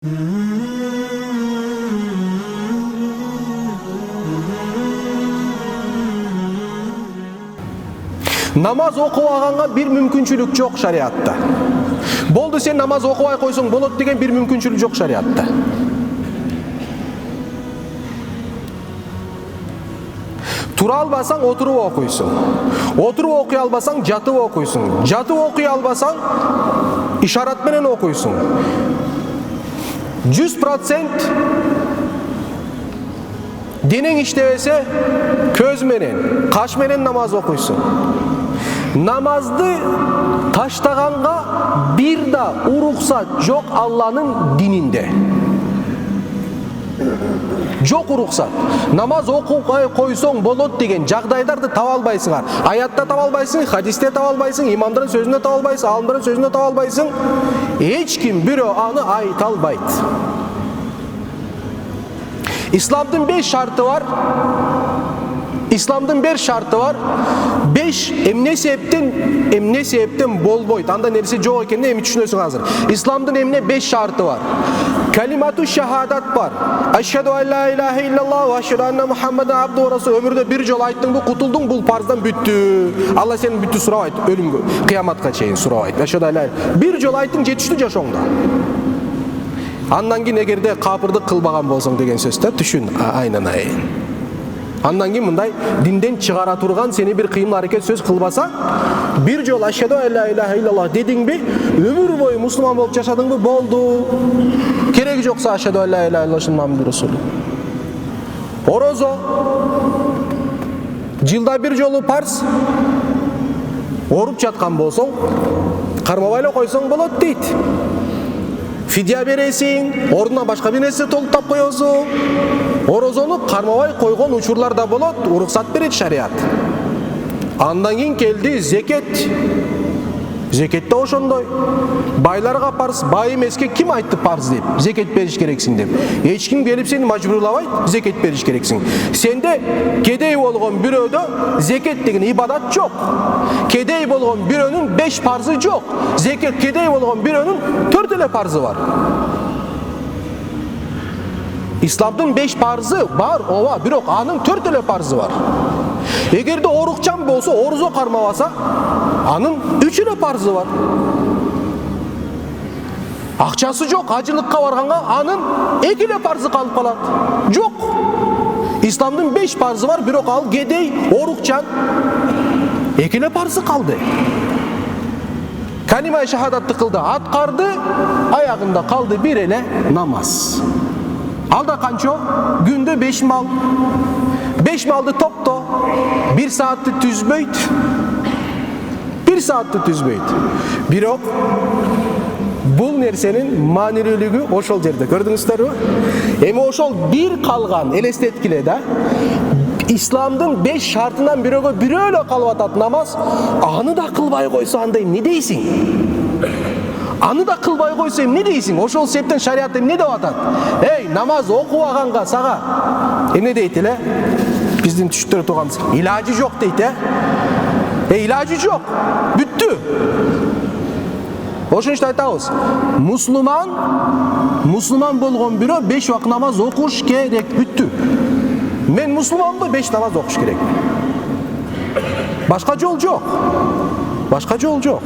Namaz окубаганга bir мүмкүнчүлүк жок шариатта. Болду сен намаз окубай койсоң болот деген bir мүмкүнчүлүк жок шариатта. Тура албасаң отуруп окуйсуң. Отуруп окуй албасаң жатып окуйсуң. Жатып окуй албасаң ишарат менен окуйсуң. 100% денең иштебесе көз менен, каш менен намаз окуйсуң. Намазды таштаганга бир да уруксат жок Алланын дининде. Жок уруксат. Намаз окубай койсоң болот деген жагдайларды таба албайсыңар. Аятта таба албайсың, хадисте таба албайсың, имамдардын сөзүндө таба албайсың, алымдардын сөзүндө таба албайсың. Эч ким бирөө аны айта албайт. İslam'ın 5 şartı var. İslam'ın 5 şartı var. 5 emne sebepten bolboyt. Anda neresi жоқ екенін эми түшүнөсүң азыр. İslam'ın emne 5 şartı var. Kalimatu şahadat var. Eşhedü en la ilahe illallah ve eşhedü enne Muhammeden abduhu ve rasul. Ömürde bir жол айттың, bu кутулдуң, бұл парыздан бүттү. Allah сенин бүттү сурабайт, өлүмгө, кыяматка чейин сурабайт. Eşhedü en la ilahe. Bir жол айттың, жетиштүү жашооңда. Андан кийин эгерде капырдык кылбаган болсоң деген сөздө түшүн, айнан айын. Андан кийин мындай динден чыгара турган сени бир кыйын аракет сөз кылбаса, бир жол ашхаду ан ла илаха иллаллах дедиңби, өмүр бою мусулман болуп жашадыңбы, болду. Кереги жокса ашхаду ан ла илаха иллаллах Мухаммад расул. Орозо жылда бир жолу парз. Оруп жаткан болсоң, кармабай эле койсоң болот дейт. Fidya бересиң, ордуна башка бир нерсе толуп тап коесуң. Орозону кармабай койгон учурлар да болот, уруксат берет шариат. Андан кийин келди зекет. Зекет да ошондой. Байларга парз, бай эмеске ким айтты парз деп, зекет бериш керексиң деп. Эч ким келип сени мажбурлабайт, зекет бериш керексиң. Сенде кедей болгон бирөөдө зекет деген ибадат жок. Кедей болгон бирөөнүн 5 парзы жок. Зекет кедей болгон бирөөнүн 4 эле парзы бар. İslam'ın 5 parzı var, ova, бирок анын 4 эле парзы бар. Эгерде орукчан болсо, орузо кармабаса, анын 3 эле парзы бар. Акчасы жок, ажылыкка барганга анын 2 эле парзы калып калат. Жок. İslam'ın 5 parzı var, бирок ал кедей, орукчан 2 эле парзы калды. Калима шахадатты кылды, аткарды, аягында калды бир эле намаз. Алда канчо? Күндө 5 мал. 5 малды топто. 1 saatты түзбөйт. 1 saatты түзбөйт. Бирок бул нерсенин маанилүүлүгү ошол жерде. Көрдүңүздөрбү? Эми ошол бир калган элестеткиле да. İslam'ın 5 şartынан бирөөгө бирөө эле калып атат намаз. Аны да кылбай койсо анда эмне дейсиң? Аны да кылбай койсо эмне дейсиң? Ошол себептен шариат эмне деп атат? Эй, намаз окубаганга сага эмне дейт эле? Биздин түшүктөрдө турганыбыз илажы жок дейт, илажы жок. Бүттү. Ошон үчүн айтабыз. Мусулман болгон бирөө 5 убакыт намаз окуш керек, бүттү. Мен мусулманбы, 5 намаз окуш керек. Башка жол жок.